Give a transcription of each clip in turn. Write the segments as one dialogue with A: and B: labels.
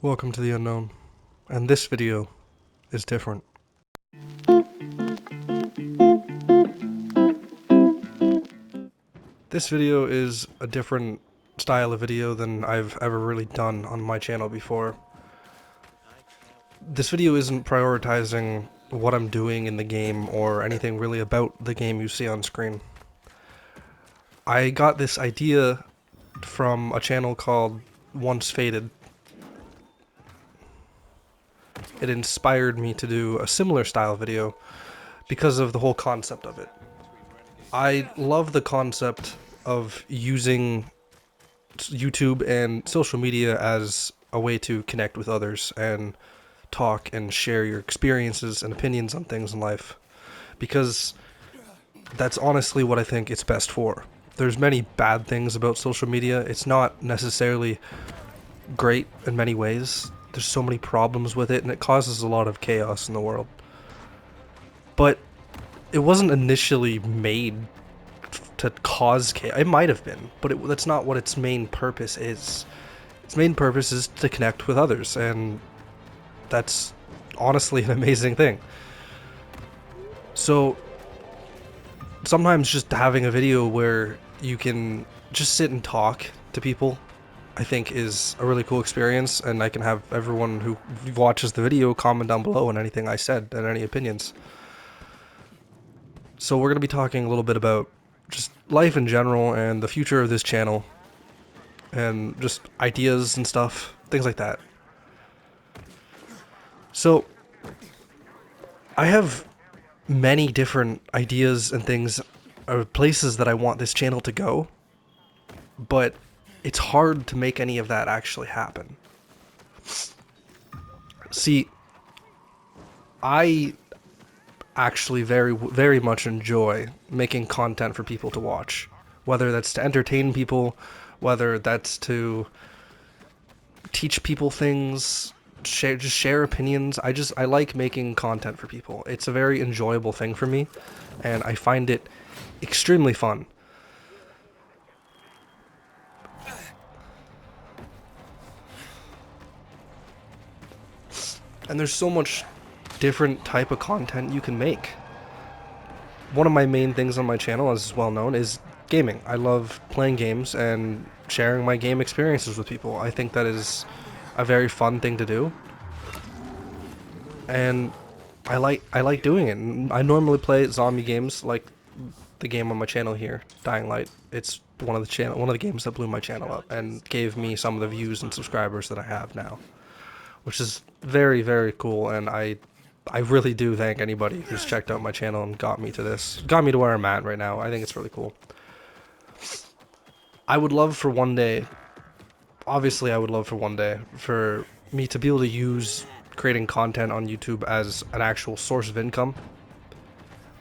A: Welcome to the unknown, and this video is different. This video is a different style of video than I've ever really done on my channel before. This video isn't prioritizing what I'm doing in the game or anything really about the game you see on screen. I got this idea from a channel called Once Faded. It inspired me to do a similar style video because of the whole concept of it. I love the concept of using YouTube and social media as a way to connect with others and talk and share your experiences and opinions on things in life, because that's honestly what I think it's best for. There's many bad things about social media. It's not necessarily great in many ways. There's so many problems with it, and it causes a lot of chaos in the world. But it wasn't initially made to cause chaos. It might have been, but that's not what its main purpose is. Its main purpose is to connect with others, and that's honestly an amazing thing. So sometimes just having a video where you can just sit and talk to people, I think, is a really cool experience, and I can have everyone who watches the video comment down below on anything I said and any opinions. So we're going to be talking a little bit about just life in general and the future of this channel and just ideas and stuff, things like that. So I have many different ideas and things or places that I want this channel to go, but it's hard to make any of that actually happen. See, I actually very much enjoy making content for people to watch, whether that's to entertain people, whether that's to teach people things, share opinions. I like making content for people. It's a very enjoyable thing for me, and I find it extremely fun. And there's so much different type of content you can make. One of my main things on my channel, as is well known, is gaming. I love playing games and sharing my game experiences with people. I think that is a very fun thing to do, and I like doing it. I normally play zombie games, like the game on my channel here, Dying Light. It's one of the games that blew my channel up and gave me some of the views and subscribers that I have now, which is very, very cool. And I really do thank anybody who's checked out my channel and got me to where I'm at right now. I think it's really cool. I would love for one day, obviously I would love for one day, for me to be able to use creating content on YouTube as an actual source of income.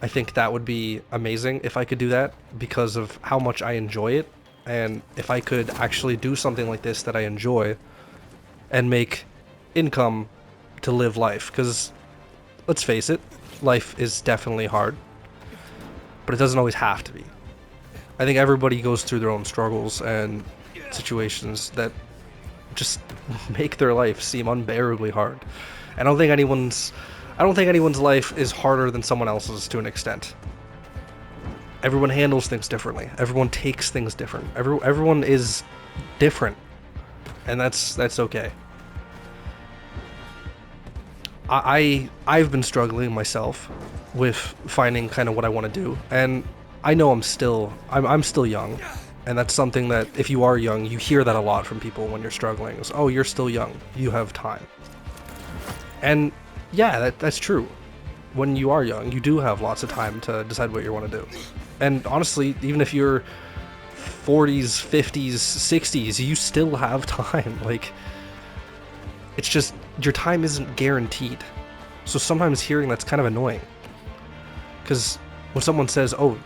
A: I think that would be amazing if I could do that, because of how much I enjoy it. And if I could actually do something like this that I enjoy and make income to live life, because let's face it, life is definitely hard, but it doesn't always have to be. I think everybody goes through their own struggles and situations that just make their life seem unbearably hard. I don't think anyone's life is harder than someone else's to an extent. Everyone handles things differently. Everyone takes things different. Everyone is different, and that's okay. I've been struggling myself with finding kind of what I want to do, and I know I'm still young, and that's something that, if you are young, you hear that a lot from people when you're struggling. Is, oh, you're still young, you have time. And yeah, that's true. When you are young, you do have lots of time to decide what you want to do. And honestly, even if you're 40s, 50s, 60s, you still have time. Like, it's just your time isn't guaranteed. So sometimes hearing that's kind of annoying, because when someone says, oh,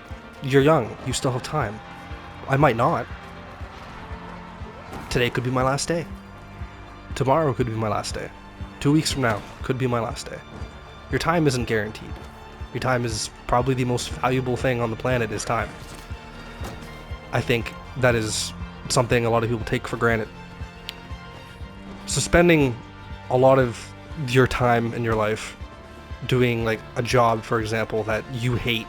A: you're young, you still have time, I might not. Today could be my last day. Tomorrow could be my last day. 2 weeks from now could be my last day. Your time isn't guaranteed. Your time is probably the most valuable thing on the planet, is time. I think that is something a lot of people take for granted. So spending a lot of your time in your life doing like a job, for example, that you hate,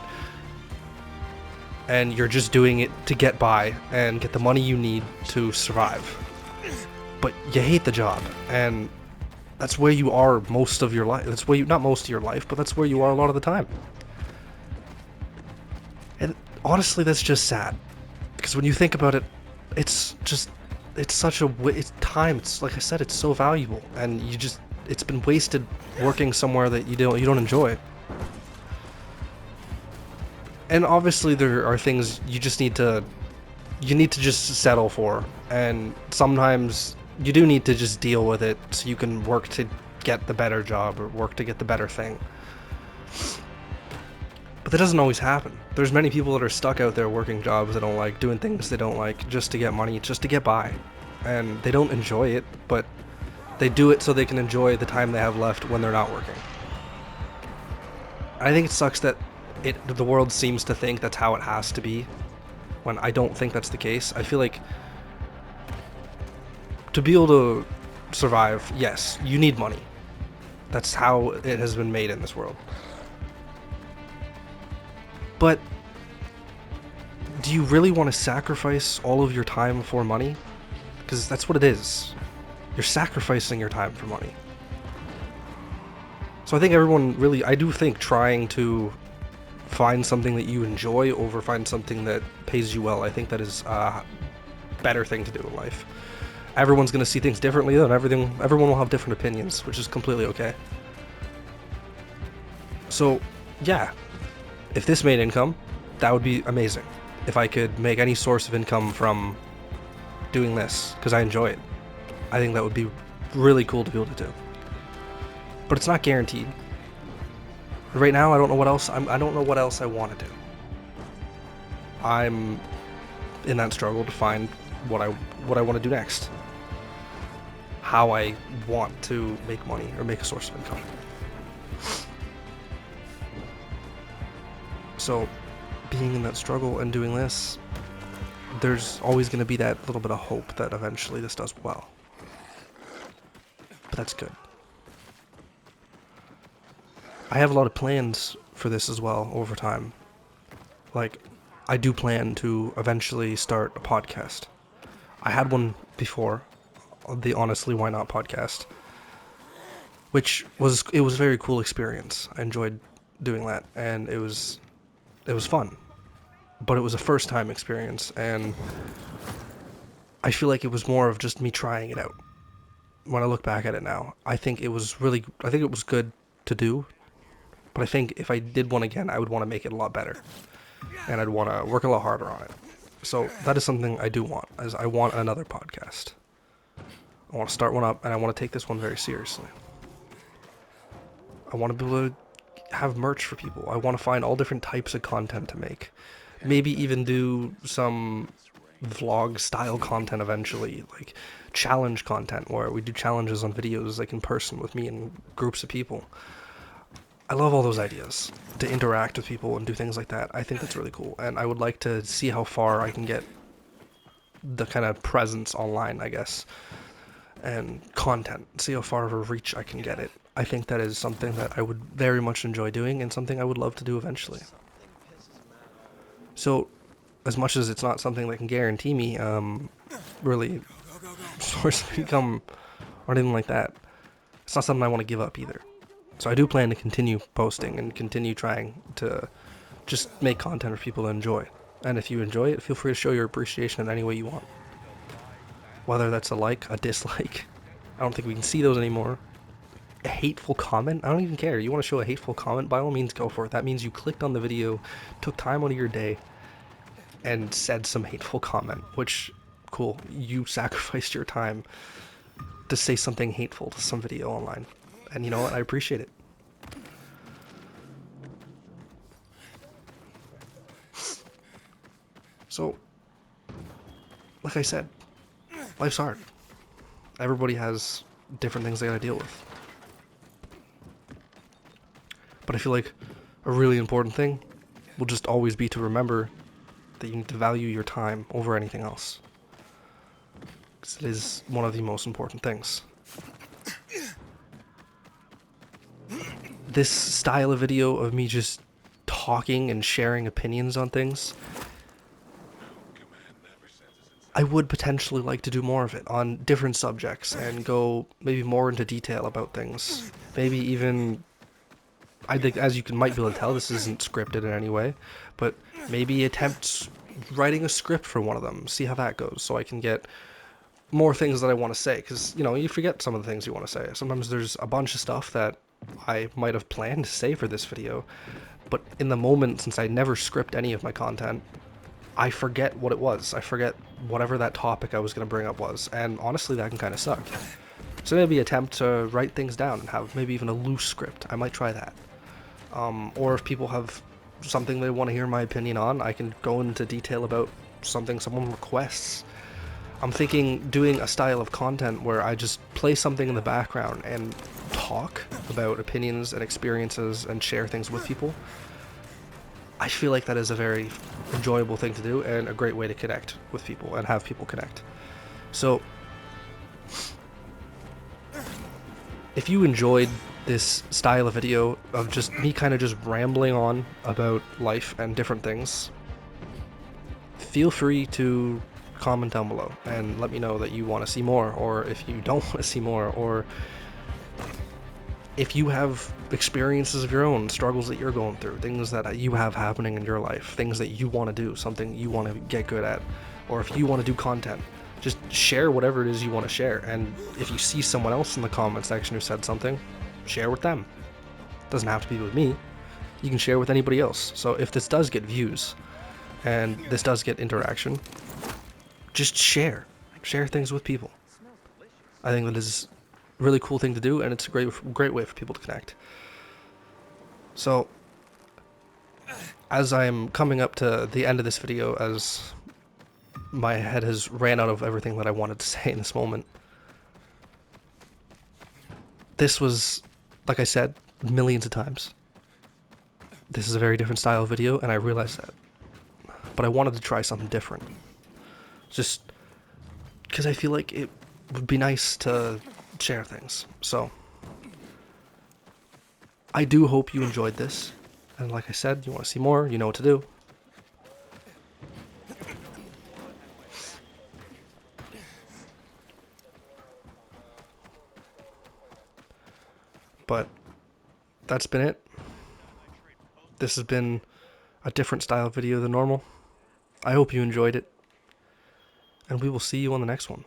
A: and you're just doing it to get by and get the money you need to survive. But you hate the job, and that's where you are most of your life. That's where you, not most of your life, but that's where you are a lot of the time. And honestly, that's just sad. Because when you think about it, it's such a, it's time. It's like I said, it's so valuable, and it's been wasted working somewhere that you don't enjoy. And obviously there are things you need to just settle for, and sometimes you do need to just deal with it so you can work to get the better job or work to get the better thing. But that doesn't always happen. There's many people that are stuck out there working jobs they don't like, doing things they don't like, just to get money, just to get by. And they don't enjoy it, but they do it so they can enjoy the time they have left when they're not working. I think it sucks that the world seems to think that's how it has to be, when I don't think that's the case. I feel like to be able to survive, yes, you need money. That's how it has been made in this world. But do you really want to sacrifice all of your time for money? Because that's what it is. You're sacrificing your time for money. So I think everyone really, I do think trying to find something that you enjoy over find something that pays you well, I think that is a better thing to do in life. Everyone's going to see things differently, and everyone will have different opinions, which is completely okay. So, yeah, if this made income, that would be amazing. If I could make any source of income from doing this, because I enjoy it, I think that would be really cool to be able to do. But it's not guaranteed. Right now, I don't know what else I want to do. I'm in that struggle to find what I want to do next. How I want to make money or make a source of income. So, being in that struggle and doing this, there's always going to be that little bit of hope that eventually this does well. But that's good. I have a lot of plans for this as well over time. Like, I do plan to eventually start a podcast. I had one before, the Honestly Why Not podcast, which was a very cool experience. I enjoyed doing that, and it was fun. But it was a first time experience, and I feel like it was more of just me trying it out. When I look back at it now, I think it was good to do. But I think if I did one again, I would want to make it a lot better. And I'd want to work a lot harder on it. So that is something I do want, as I want another podcast. I want to start one up, and I want to take this one very seriously. I want to be able to have merch for people. I want to find all different types of content to make. Maybe even do some vlog style content eventually, like challenge content where we do challenges on videos like in person with me and groups of people. I love all those ideas, to interact with people and do things like that. I think that's really cool, and I would like to see how far I can get the kind of presence online, I guess, and content, see how far of a reach I can get it. I think that is something that I would very much enjoy doing, and something I would love to do eventually. So, as much as it's not something that can guarantee me, really, source of income or anything like that, it's not something I want to give up either. So I do plan to continue posting and continue trying to just make content for people to enjoy. And if you enjoy it, feel free to show your appreciation in any way you want. Whether that's a like, a dislike, I don't think we can see those anymore. A hateful comment, I don't even care. You want to show a hateful comment, by all means go for it. That means you clicked on the video, took time out of your day, and said some hateful comment, which, cool, you sacrificed your time to say something hateful to some video online. And you know what? I appreciate it. So, like I said, life's hard. Everybody has different things they gotta deal with. But I feel like a really important thing will just always be to remember that you need to value your time over anything else. Because it is one of the most important things. this style of video of me just talking and sharing opinions on things, I would potentially like to do more of it on different subjects and go maybe more into detail about things. Maybe even, I think, as you might be able to tell, this isn't scripted in any way, but maybe attempt writing a script for one of them, see how that goes, so I can get more things that I want to say, because, you know, you forget some of the things you want to say. Sometimes there's a bunch of stuff that I might have planned to say for this video, but in the moment, since I never script any of my content, I forget what it was. I forget whatever that topic I was going to bring up was, and honestly, that can kind of suck. So maybe attempt to write things down and have maybe even a loose script. I might try that. Or if people have something they want to hear my opinion on, I can go into detail about something someone requests. I'm thinking doing a style of content where I just play something in the background and talk about opinions and experiences and share things with people. I feel like that is a very enjoyable thing to do and a great way to connect with people and have people connect. So, if you enjoyed this style of video of just me kind of just rambling on about life and different things, feel free to comment down below and let me know that you want to see more, or if you don't want to see more, or if you have experiences of your own, struggles that you're going through, things that you have happening in your life, things that you want to do, something you want to get good at, or if you want to do content, just share whatever it is you want to share. And if you see someone else in the comment section who said something, share with them. It doesn't have to be with me. You can share with anybody else. So if this does get views and this does get interaction, just share things with people. I think that is a really cool thing to do, and it's a great way for people to connect. So as I'm coming up to the end of this video, as my head has ran out of everything that I wanted to say in this moment, this was, like I said millions of times, this is a very different style of video, and I realized that. But I wanted to try something different. Just because I feel like it would be nice to share things. So I do hope you enjoyed this. And like I said, you want to see more, you know what to do. But that's been it. This has been a different style video than normal. I hope you enjoyed it. And we will see you on the next one.